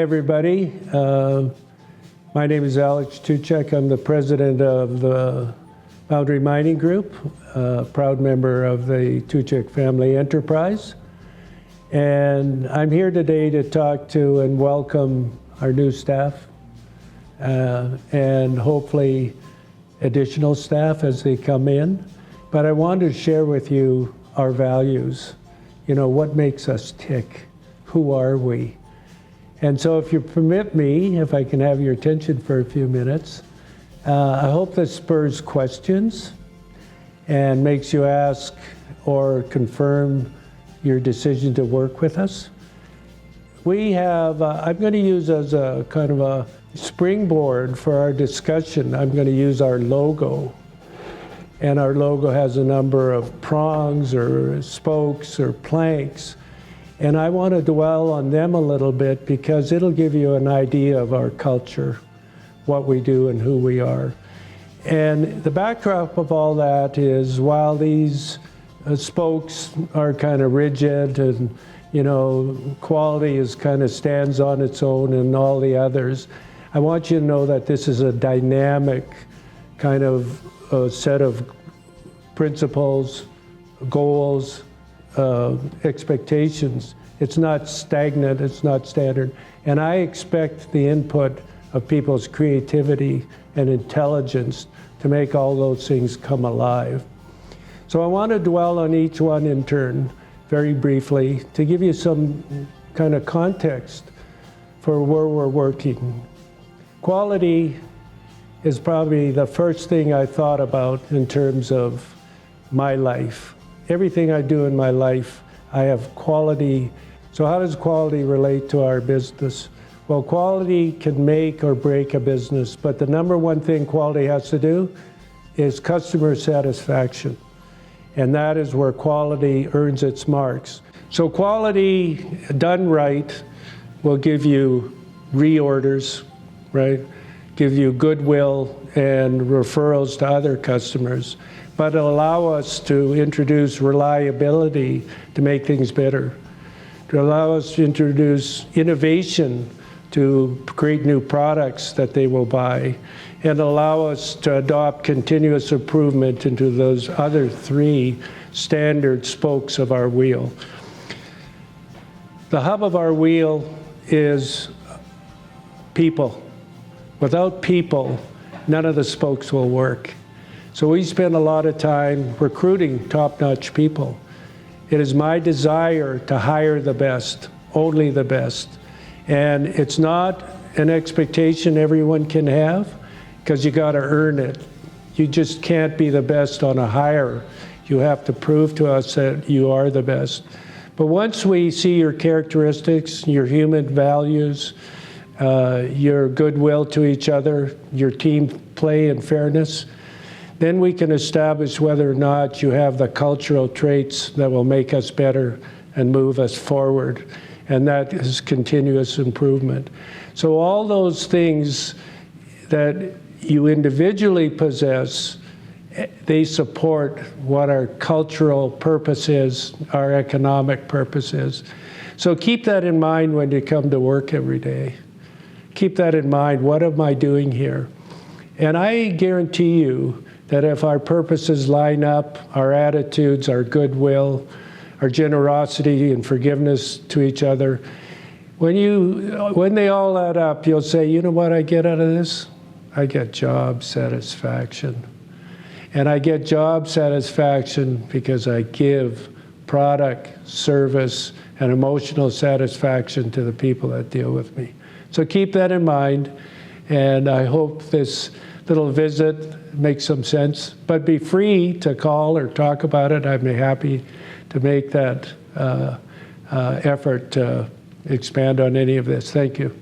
Hi, everybody. My name is Alex Tuchek. I'm the president of the Boundary Mining Group, a proud member of the Tuchek family enterprise. And I'm here today to talk to and welcome our new staff and hopefully additional staff as they come in. But I wanted to share with you our values. You know, what makes us tick? Who are we? And so if you permit me, if I can have your attention for a few minutes, I hope this spurs questions and makes you ask or confirm your decision to work with us. We have, I'm going to use as a kind of a springboard for our discussion, I'm going to use our logo. And our logo has a number of prongs or spokes or planks. And I want to dwell on them a little bit because it'll give you an idea of our culture, what we do and who we are. And the backdrop of all that is while these spokes are kind of rigid and, you know, quality is kind of stands on its own and all the others, I want you to know that this is a dynamic kind of set of principles, goals, expectations. It's not stagnant, it's not standard. And I expect the input of people's creativity and intelligence to make all those things come alive. So I want to dwell on each one in turn, very briefly, to give you some kind of context for where we're working. Quality is probably the first thing I thought about in terms of my life. Everything I do in my life, I have quality. So how does quality relate to our business? Well, quality can make or break a business, but the number one thing quality has to do is customer satisfaction. And that is where quality earns its marks. So quality done right will give you reorders, right? Give you goodwill and referrals to other customers, but allow us to introduce reliability to make things better, to allow us to introduce innovation to create new products that they will buy, and allow us to adopt continuous improvement into those other three standard spokes of our wheel. The hub of our wheel is people. Without people, none of the spokes will work. So we spend a lot of time recruiting top-notch people. It is my desire to hire the best, only the best. And it's not an expectation everyone can have, because you got to earn it. You just can't be the best on a hire. You have to prove to us that you are the best. But once we see your characteristics, your human values, your goodwill to each other, your team play and fairness, then we can establish whether or not you have the cultural traits that will make us better and move us forward. And that is continuous improvement. So all those things that you individually possess, they support what our cultural purpose is, our economic purpose is. So keep that in mind when you come to work every day. Keep that in mind. What am I doing here? And I guarantee you that if our purposes line up, our attitudes, our goodwill, our generosity and forgiveness to each other, when they all add up, you'll say, you know what I get out of this? I get job satisfaction. And I get job satisfaction because I give product, service, and emotional satisfaction to the people that deal with me. So keep that in mind, and I hope this little visit makes some sense. But be free to call or talk about it. I'd be happy to make that effort to expand on any of this. Thank you.